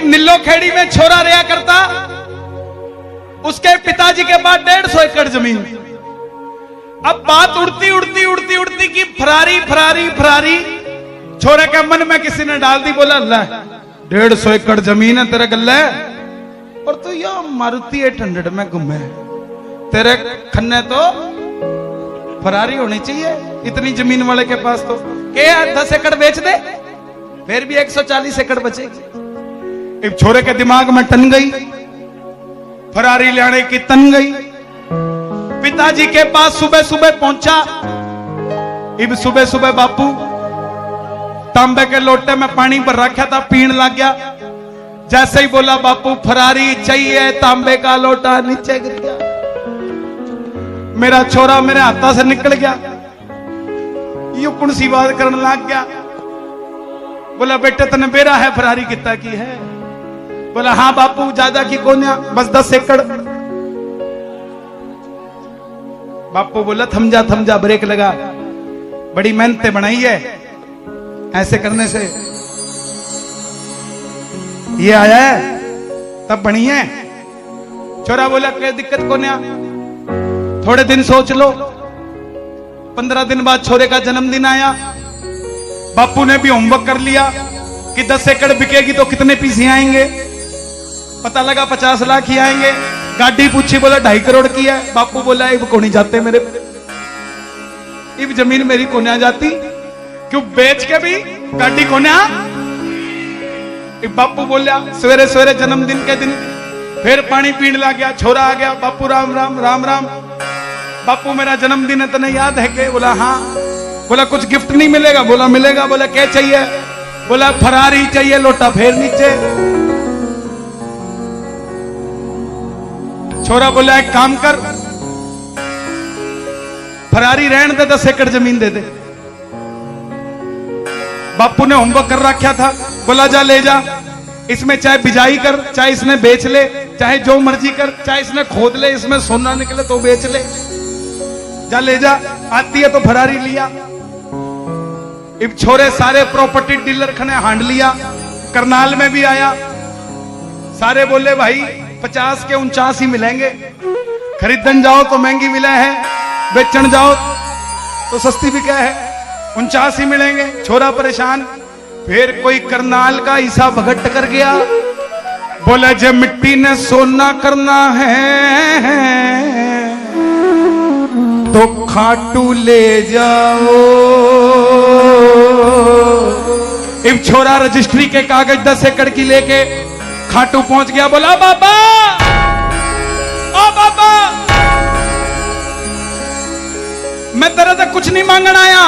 नीलो खेड़ी में छोरा रहा करता, उसके पिताजी के पास 150 एकड़ जमीन। अब बात उड़ती उड़ती उड़ती उड़ती की फरारी फरारी फरारी छोरे के मन में किसी ने डाल दी। बोला अल्लाह 150 एकड़ जमीन है तेरे गल्ले, और तू यो मारुति 800 में घूमे, तेरे खन्ने तो फरारी होनी चाहिए इतनी जमीन वाले के पास। तो क्या 10 एकड़ बेच दे, फिर भी 140 एकड़ बचेगी। एक छोरे के दिमाग में टन गई, फरारी लाने की तन गई। पिताजी के पास सुबह सुबह पहुंचा। इब सुबह सुबह बापू तांबे के लोटे में पानी भर रखा था, पीण लग गया। जैसे ही बोला बापू फरारी चाहिए, तांबे का लोटा नीचे गिर गया। मेरा छोरा मेरे हाथों से निकल गया, यू कौन सी बात करने लग गया। बोला बेटे तने बेरा है फरारी कितना की है? बोला हाँ बापू ज्यादा की कोन्या, बस 10 एकड़। बापू बोला थम जा ब्रेक लगा, बड़ी मेहनत बनाई है, ऐसे करने से ये आया है तब बनी है। छोरा बोला क्या दिक्कत कोन्या, थोड़े दिन सोच लो। 15 दिन बाद छोरे का जन्मदिन आया। बापू ने भी होमवर्क कर लिया कि 10 एकड़ बिकेगी तो कितने पीसे आएंगे। पता लगा 50 लाख ही आएंगे। गाड़ी पूछी, बोला 2.5 करोड़ की है। बापू बोला इब को नहीं जाते मेरे, इब जमीन मेरी को नहीं जाती, क्यों बेच के भी गाड़ी को ना। बापू बोला सवेरे सवेरे जन्मदिन के दिन फिर पानी पीने लग गया। छोरा आ गया, बापू राम राम राम राम। बापू मेरा जन्मदिन है तने याद है के? बोला हाँ। बोला कुछ गिफ्ट नहीं मिलेगा? बोला मिलेगा। बोला क्या चाहिए? बोला फरारी चाहिए, लोटा फेर नीचे। छोरा बोला एक काम कर, फरारी रहने दे, 10 एकड़ जमीन दे दे। बापू ने होमवर्क कर रखा था। बोला जा ले जा, इसमें चाहे बिजाई कर, चाहे इसने बेच ले, चाहे जो मर्जी कर, चाहे इसने खोद ले, इसमें सोना निकले तो बेच ले, जा ले जा। आती है तो फरारी लिया। इब छोरे सारे प्रॉपर्टी डीलर खने हांड लिया। करनाल में भी आया। सारे बोले भाई 50 के 49 ही मिलेंगे, खरीदन जाओ तो महंगी मिले है, बेचन जाओ तो सस्ती भी क्या है, 49 ही मिलेंगे। छोरा परेशान। फिर कोई करनाल का ईसा भगत कर गया। बोला जब मिट्टी ने सोना करना है तो खाटू ले जाओ। इब छोरा रजिस्ट्री के कागज 10 एकड़ की लेके खाटू पहुंच गया। बोला बाबा, ओ बाबा, मैं तेरे से कुछ नहीं मांगने आया,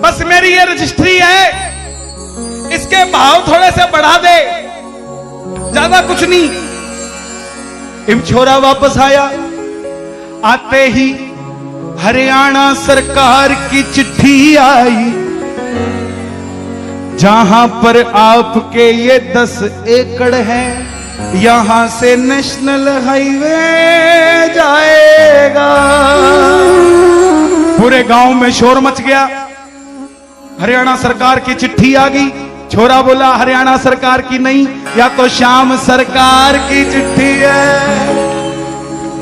बस मेरी ये रजिस्ट्री है, इसके भाव थोड़े से बढ़ा दे, ज्यादा कुछ नहीं। इब छोरा वापस आया। आते ही हरियाणा सरकार की चिट्ठी आई, जहां पर आपके ये 10 एकड़ हैं, यहां से नेशनल हाईवे जाएगा। पूरे गांव में शोर मच गया। हरियाणा सरकार की चिट्ठी आ गई। छोरा बोला हरियाणा सरकार की नहीं, या तो श्याम सरकार की चिट्ठी है।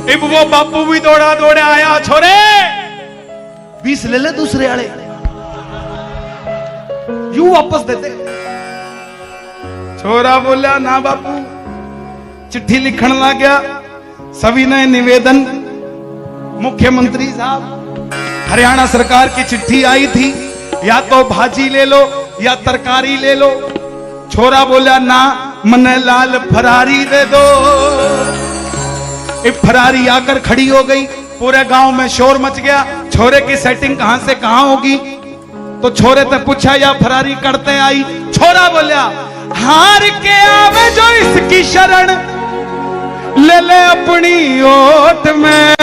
इब वो बापू भी दौड़ा दौड़ा आया। छोरे 20 ले ले दूसरे आड़े, यू वापस देते। छोरा बोला ना बापू। चिट्ठी लिखण लग गया। सविनय निवेदन, मुख्यमंत्री साहब, हरियाणा सरकार की चिट्ठी आई थी, या तो भाजी ले लो या तरकारी ले लो। छोरा बोला ना, मने लाल फरारी दे दो। एक फरारी आकर खड़ी हो गई। पूरे गांव में शोर मच गया। छोरे की सेटिंग कहां से कहां होगी? तो छोरे से पूछा या फरारी करते आई? छोरा बोला हार के आवे जो इसकी शरण, ले ले अपनी ओट में।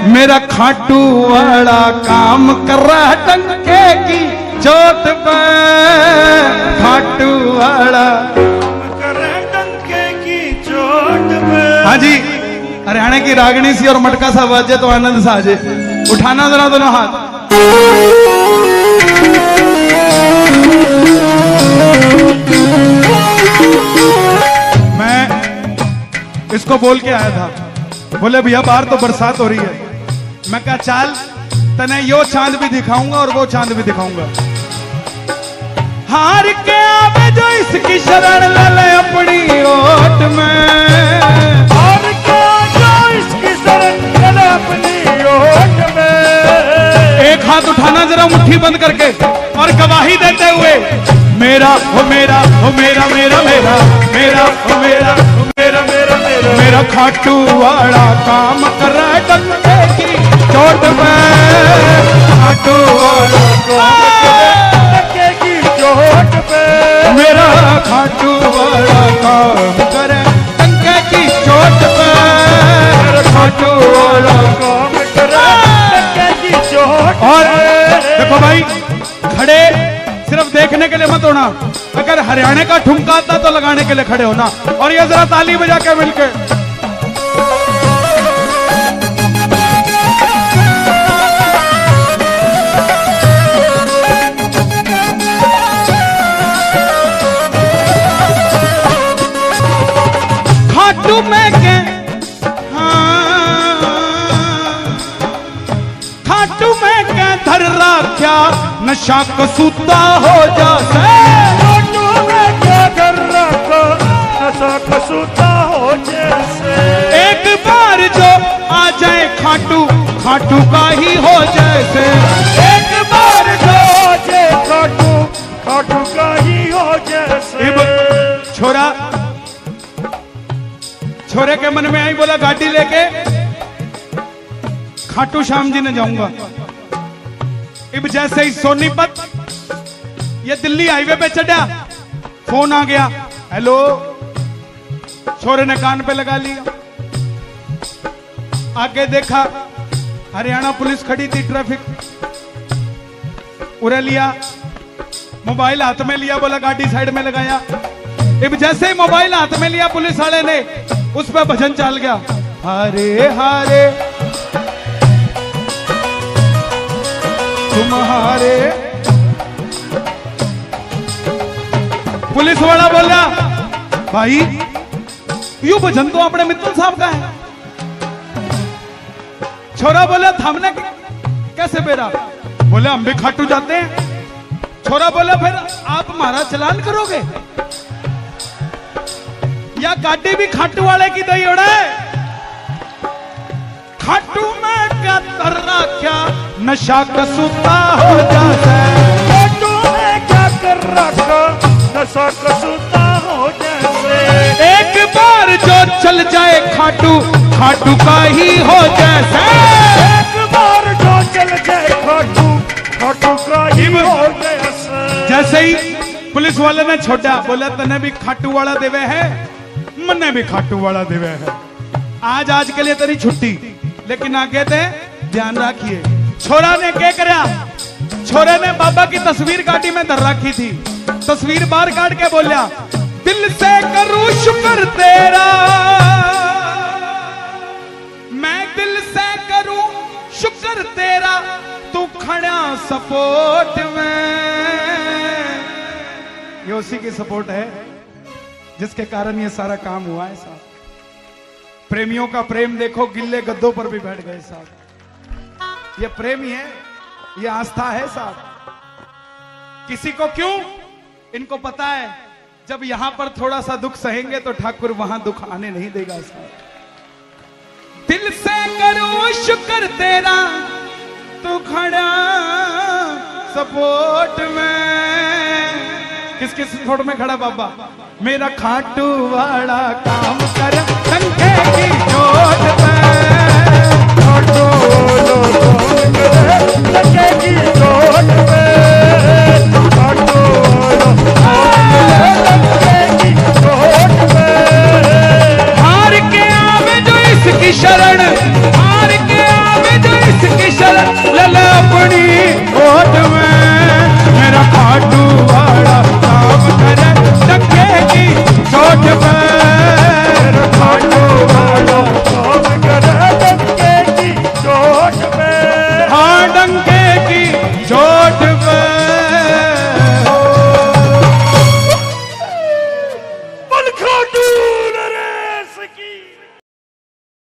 मेरा खाटू वाला काम कर रहा है डंके की चोट पे। खाटू वाला कर रहा है डंके की चोट पे। हाँ जी, हरियाणा की रागनी सी और मटका सा बाजे तो आनंद सा आजे। उठाना जरा दोनों हाथ। को बोल के आया था, बोले भैया बाहर तो बरसात हो रही है। मैं कहा चाल तने यो चांद भी दिखाऊंगा और वो चांद भी दिखाऊंगा। हार के आवे जो इसकी शरण ले ले अपनी ओट में, हार के जो इसकी शरण ले ले अपनी ओट में। एक हाथ उठाना जरा मुट्ठी बंद करके और गवाही देते हुए, मेरा हो मेरा हो मेरा मेरा मेरा मेरा हो मेरा हो मेरा मेरा मेरा मेरा खाटू वाला काम कर रहा है डंडे की चोट पे, खाटू वाला डंडे की चोट पे। मेरा खाटू वाला काम करे डंडे की चोट पे, खाटू वाला काम करे डंडे की चोट। और देखो भाई खड़े सिर्फ देखने के लिए मत होना, अगर हरियाणा का ठुमका आता तो लगाने के लिए खड़े होना। और ये जरा ताली बजा के मिलके खाटू में के खाटू में के धर राख्या नशा कसूता हो जासे, खाटू में क्या कर रखा नशा कसूता हो जैसे। एक बार जो आ जाए खाटू खाटू का ही हो जैसे, एक बार जो जे खाटू खाटू का ही हो जैसे। छोरा छोरे के मन में आई, बोला गाड़ी लेके खाटू श्याम जी ने जाऊंगा। इब जैसे ही सोनीपत ये दिल्ली हाईवे पे चढ़ा, फोन आ गया, हेलो। छोरे ने कान पे लगा लिया, आगे देखा हरियाणा पुलिस खड़ी थी, ट्रैफिक उरे लिया, मोबाइल हाथ में लिया, बोला गाड़ी साइड में लगाया। इब जैसे ही मोबाइल हाथ में लिया पुलिस वाले ने, उस पर भजन चल गया, हारे हारे तुम्हारे। पुलिस वाला बोला भाई यू भजन तो अपने मित्तल साहब का है। छोरा बोला थामने कैसे बेरा, बोले हम भी खाटू जाते हैं। छोरा बोला फिर आप हमारा चलान करोगे या गाड़ी भी खाटू वाले की दही उड़े। खाटू में क्या कर रखा नशा कसूता हो जाता है, खाटू में क्या कर रखा नशा कसूता हो जैसे। एक बार जो चल जाए खाटू खाटू का ही हो जैसे, एक बार जो चल जाए खाटू खाटू का ही हो जैसे। जैसे ही पुलिस वाले ने छोड़ा, बोला तने भी खाटू वाला देवे है, मन्ने भी खाटू वाला देवे है। आज के लिए तेरी छुट्टी, लेकिन आगे थे ध्यान रखिए। छोरा ने क्या करा, छोरे ने बाबा की तस्वीर गाड़ी में धर रखी थी, तस्वीर बाहर काट के बोलिया, दिल से करूं शुक्र तेरा, मैं दिल से करूं शुक्र तेरा, तू खड़ा सपोर्ट में। ये उसी की सपोर्ट है जिसके कारण ये सारा काम हुआ है साहब। प्रेमियों का प्रेम देखो, गिल्ले गद्दों पर भी बैठ गए साहब। ये प्रेम ही है, ये आस्था है साहब। किसी को क्यों, इनको पता है जब यहां पर थोड़ा सा दुख सहेंगे तो ठाकुर वहां दुख आने नहीं देगा साहब। दिल से करूं शुक्र तेरा, तू खड़ा सपोर्ट में। किस किस सपोर्ट में खड़ा बाबा, मेरा खाटू वाला काम कर डंडे की चोट पे, खाटू वाला काम करे डंडे की चोट पे, खाटू वाला काम करे डंडे की चोट पे। हार के आवे जो इसकी शरण, हार के आवे जो इसकी शरण, लला अपनी ओट में। मेरा खाटू वाला काम करे डंडे की चोट पे, खाटू वाला काम करे डंडे की चोट पे। हाँ डंडे की चोट पे। बल खाटू